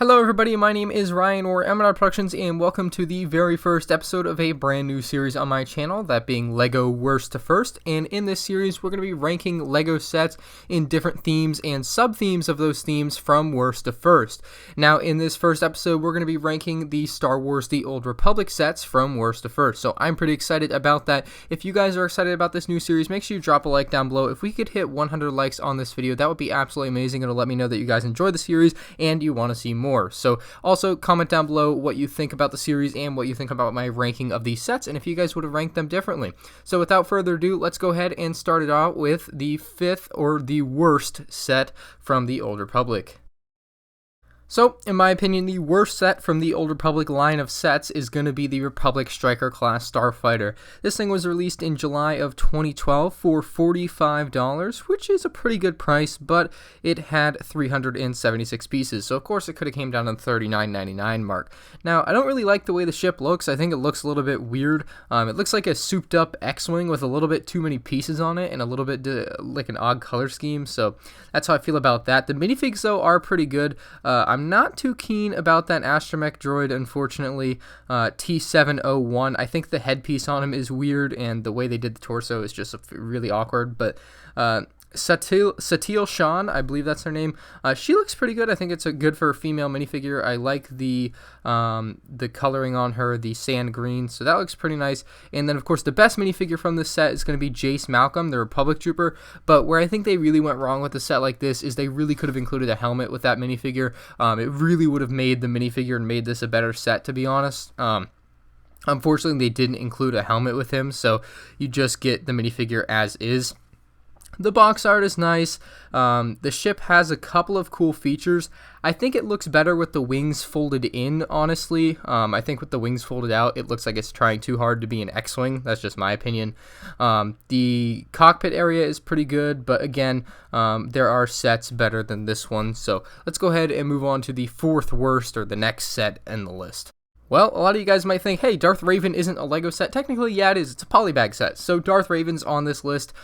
Hello everybody, my name is Ryan or MandRproductions, and welcome to the very first episode of a brand new series on my channel, that being LEGO Worst to First. And in this series we're going to be ranking LEGO sets in different themes and sub-themes of those themes from worst to first. Now in this first episode we're going to be ranking the Star Wars The Old Republic sets from worst to first, so I'm pretty excited about that. If you guys are excited about this new series, make sure you drop a like down below. If we could hit 100 likes on this video, that would be absolutely amazing. It'll let me know that you guys enjoy the series and you want to see more. So also comment down below what you think about the series and what you think about my ranking of these sets, and if you guys would have ranked them differently. So without further ado, let's go ahead and start it out with the fifth, or the worst, set from the Old Republic. So, in my opinion, the worst set from the Old Republic line of sets is going to be the Republic Striker class Starfighter. This thing was released in July of 2012 for $45, which is a pretty good price, but it had 376 pieces, so of course it could have came down to the $39.99 mark. Now, I don't really like the way the ship looks. I think it looks a little bit weird. It looks like a souped up X-Wing with a little bit too many pieces on it and a little bit like an odd color scheme, so that's how I feel about that. The minifigs, though, are pretty good. I'm not too keen about that astromech droid, unfortunately, T701. I think the headpiece on him is weird, and the way they did the torso is just really awkward, but Satele Shan, I believe that's her name. She looks pretty good. I think it's a good for a female minifigure. I like the coloring on her, the sand green, so that looks pretty nice. And then, of course, the best minifigure from this set is going to be Jace Malcolm, the Republic Trooper. But where I think they really went wrong with a set like this is they really could have included a helmet with that minifigure. It really would have made the minifigure and made this a better set, to be honest. Unfortunately, they didn't include a helmet with him, so you just get the minifigure as is. The box art is nice. The ship has a couple of cool features. I think it looks better with the wings folded in, honestly. I think with the wings folded out, it looks like it's trying too hard to be an X-Wing. That's just my opinion. The cockpit area is pretty good, but again, there are sets better than this one. So let's go ahead and move on to the fourth worst, or the next set in the list. Well, a lot of you guys might think, hey, Darth Raven isn't a LEGO set. Technically, yeah, it is. It's a polybag set. So Darth Raven's on this list.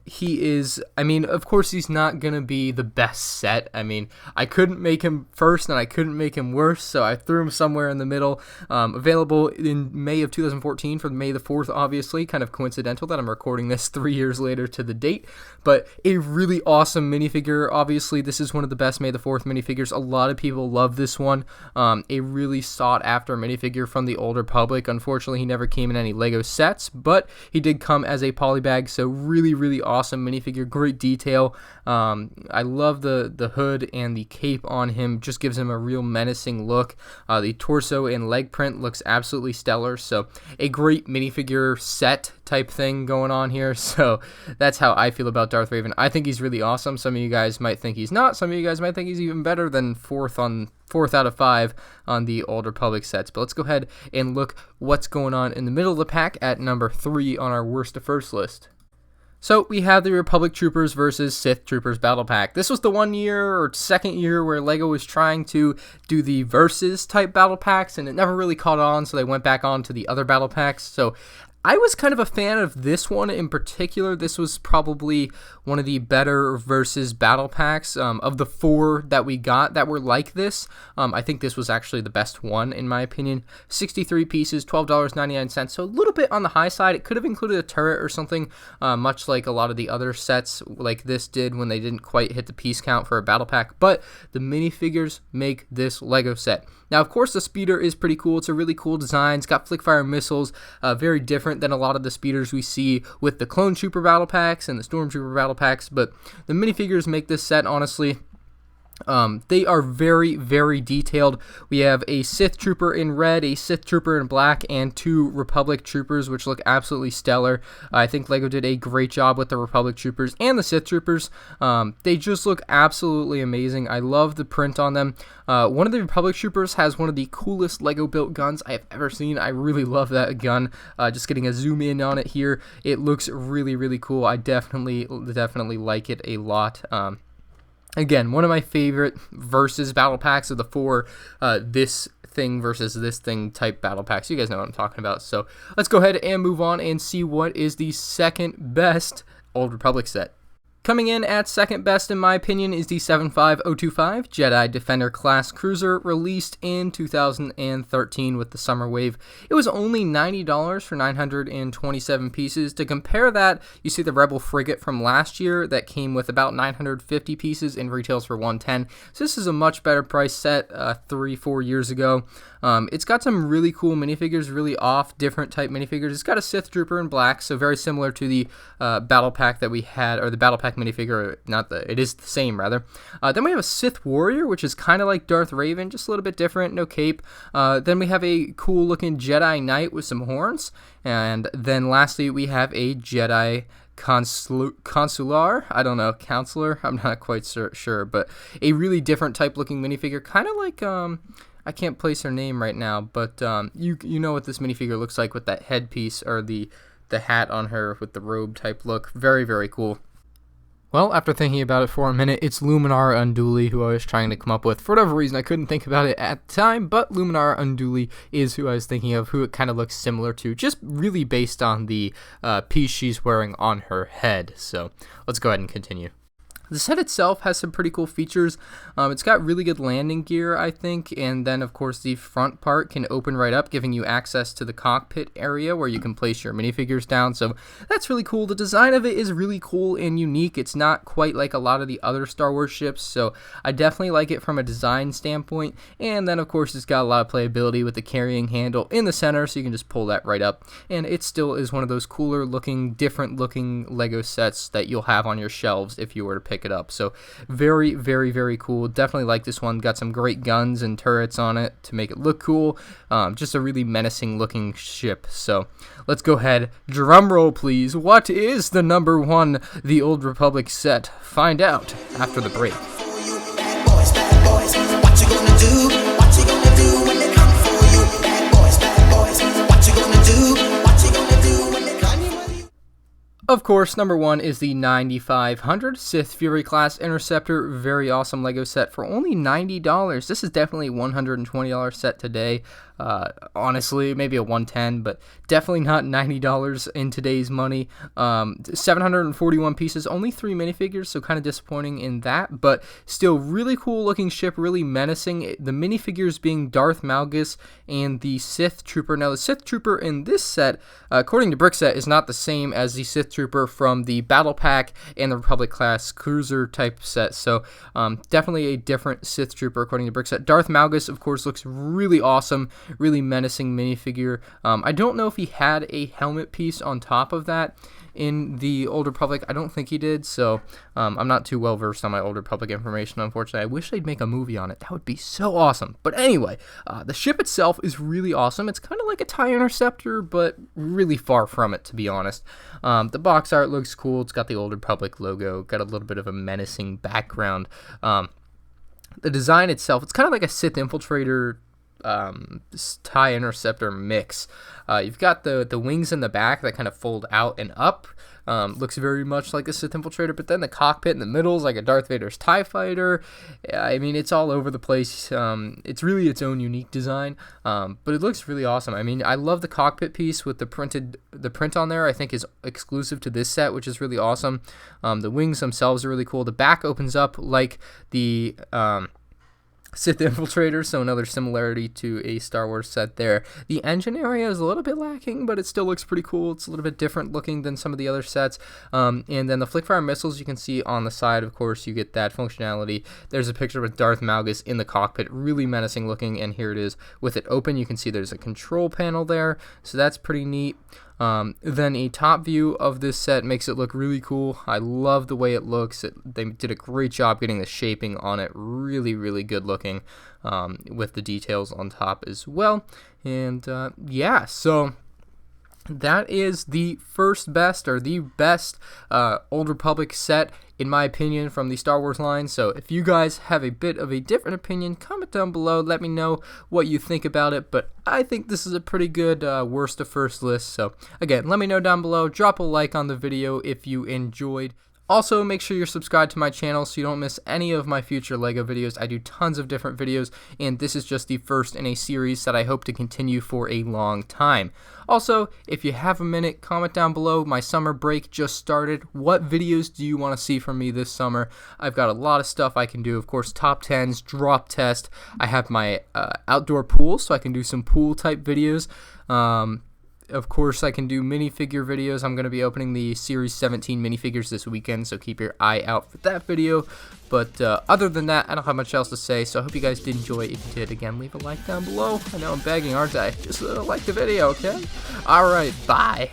He is, I mean, of course he's not going to be the best set. I mean, I couldn't make him first and I couldn't make him worse, so I threw him somewhere in the middle. Available in May of 2014 for May the 4th, obviously. Kind of coincidental that I'm recording this 3 years later to the date. But a really awesome minifigure. Obviously, this is one of the best May the 4th minifigures. A lot of people love this one. A really sought after minifigure from the Old Republic. Unfortunately, he never came in any LEGO sets, but he did come as a polybag, so really awesome minifigure, great detail. I love the hood and the cape on him, just gives him a real menacing look. The torso and leg print looks absolutely stellar, so a great minifigure set type thing going on here. So that's how I feel about Darth Raven. I think he's really awesome. Some of you guys might think he's not. Some of you guys might think he's even better than fourth out of 5 on the Old Republic sets. But let's go ahead and look what's going on in the middle of the pack at number 3 on our worst to first list. So we have the Republic Troopers versus Sith Troopers Battle Pack. This was the 1 year or second year where LEGO was trying to do the versus type battle packs, and it never really caught on, so they went back on to the other battle packs. So I was kind of a fan of this one in particular. This was probably one of the better versus battle packs of the 4 that we got that were like this. I think this was actually the best one, in my opinion. 63 pieces, $12.99, so a little bit on the high side. It could have included a turret or something, much like a lot of the other sets like this did when they didn't quite hit the piece count for a battle pack, but the minifigures make this LEGO set. Now, of course, the speeder is pretty cool. It's a really cool design. It's got flick-fire missiles, very different than a lot of the speeders we see with the Clone Trooper battle packs and the Stormtrooper battle packs, but the minifigures make this set, honestly. They are very detailed. We have a Sith Trooper in red, a Sith Trooper in black, and 2 Republic Troopers, which look absolutely stellar. I think LEGO did a great job with the Republic Troopers and the Sith Troopers. They just look absolutely amazing. I love the print on them. One of the Republic Troopers has one of the coolest LEGO built guns I have ever seen. I really love that gun. Just getting a zoom in on it here, it looks really cool. I definitely like it a lot. Again, one of my favorite versus battle packs of the 4 this thing versus this thing type battle packs. You guys know what I'm talking about. So let's go ahead and move on and see what is the second best Old Republic set. Coming in at second best in my opinion is the 75025 Jedi Defender class cruiser, released in 2013 with the summer wave. It was only $90 for 927 pieces. To compare that, you see the Rebel frigate from last year that came with about 950 pieces and retails for $110. So this is a much better price set 3-4 years ago. It's got some really cool minifigures, really off, different type minifigures. It's got a Sith Trooper in black, so very similar to the battle pack that we had, or the battle pack minifigure. It is the same rather. Then we have a Sith Warrior, which is kind of like Darth Raven, just a little bit different, no cape. Then we have a cool looking Jedi Knight with some horns, and then lastly we have a Jedi Consular, I don't know, counselor, I'm not quite sure, but a really different type looking minifigure, kind of like I can't place her name right now, but you know what this minifigure looks like with that headpiece, or the hat on her with the robe type look. Very, very cool. Well, after thinking about it for a minute, it's Luminara Unduli who I was trying to come up with. For whatever reason, I couldn't think about it at the time, but Luminara Unduli is who I was thinking of, who it kind of looks similar to, just really based on the piece she's wearing on her head. So let's go ahead and continue. The set itself has some pretty cool features. It's got really good landing gear, I think, and then of course the front part can open right up, giving you access to the cockpit area where you can place your minifigures down, so that's really cool. The design of it is really cool and unique. It's not quite like a lot of the other Star Wars ships, so I definitely like it from a design standpoint, and then of course it's got a lot of playability with the carrying handle in the center, so you can just pull that right up, and it still is one of those cooler looking, different looking Lego sets that you'll have on your shelves if you were to pick it up. So very, very, very cool. Definitely like this one. Got some great guns and turrets on it to make it look cool. Just a really menacing looking ship. So let's go ahead. Drum roll, please. What is the number one The Old Republic set? Find out after the break. Bad boys, what you gonna do? What you gonna do when they come for you? Bad boys, what you gonna do? What you gonna do when they come for you? Of course, number one is the 9500 Sith Fury class Interceptor. Very awesome Lego set for only $90. This is definitely a $120 set today. Honestly, maybe a $110, but definitely not $90 in today's money. 741 pieces, only 3 minifigures, so kind of disappointing in that, but still really cool looking ship, really menacing. The minifigures being Darth Malgus and the Sith Trooper. Now, the Sith Trooper in this set, according to Brickset, is not the same as the Sith Trooper from the Battle Pack and the Republic class cruiser type set, so definitely a different Sith Trooper according to Brickset. Darth Malgus, of course, looks really awesome. Really menacing minifigure. I don't know if he had a helmet piece on top of that in the Old Republic. I don't think he did, so I'm not too well versed on my Old Republic information, unfortunately. I wish they'd make a movie on it. That would be so awesome. But anyway, the ship itself is really awesome. It's kind of like a TIE Interceptor, but really far from it, to be honest. The box art looks cool. It's got the Old Republic logo, got a little bit of a menacing background. The design itself, it's kind of like a Sith Infiltrator TIE Interceptor mix. You've got the wings in the back that kind of fold out and up. Looks very much like a Sith Infiltrator, but then the cockpit in the middle is like a Darth Vader's TIE Fighter. I mean, it's all over the place. It's really its own unique design, but it looks really awesome. I mean, I love the cockpit piece with the print on there. I think is exclusive to this set, which is really awesome. The wings themselves are really cool. The back opens up like the Sith Infiltrator, so another similarity to a Star Wars set there. The engine area is a little bit lacking, but it still looks pretty cool. It's a little bit different looking than some of the other sets. And then the flickfire missiles you can see on the side, of course, you get that functionality. There's a picture with Darth Malgus in the cockpit, really menacing looking, and here it is with it open. You can see there's a control panel there, so that's pretty neat. Then a top view of this set makes it look really cool. I love the way it looks. They did a great job getting the shaping on it. Really, really good looking with the details on top as well. And yeah, so that is the first best, or the best Old Republic set, in my opinion, from the Star Wars line. So if you guys have a bit of a different opinion, comment down below. Let me know what you think about it. But I think this is a pretty good worst to first list. So again, let me know down below. Drop a like on the video if you enjoyed. Also, make sure you're subscribed to my channel so you don't miss any of my future LEGO videos. I do tons of different videos, and this is just the first in a series that I hope to continue for a long time. Also, if you have a minute, comment down below. My summer break just started. What videos do you want to see from me this summer? I've got a lot of stuff I can do. Of course, top 10s, drop test. I have my outdoor pool, so I can do some pool type videos. Of course, I can do minifigure videos. I'm going to be opening the Series 17 minifigures this weekend, so keep your eye out for that video. But other than that, I don't have much else to say, so I hope you guys did enjoy. If you did, again, leave a like down below. I know I'm begging, aren't I? Just like the video, okay? Alright, bye.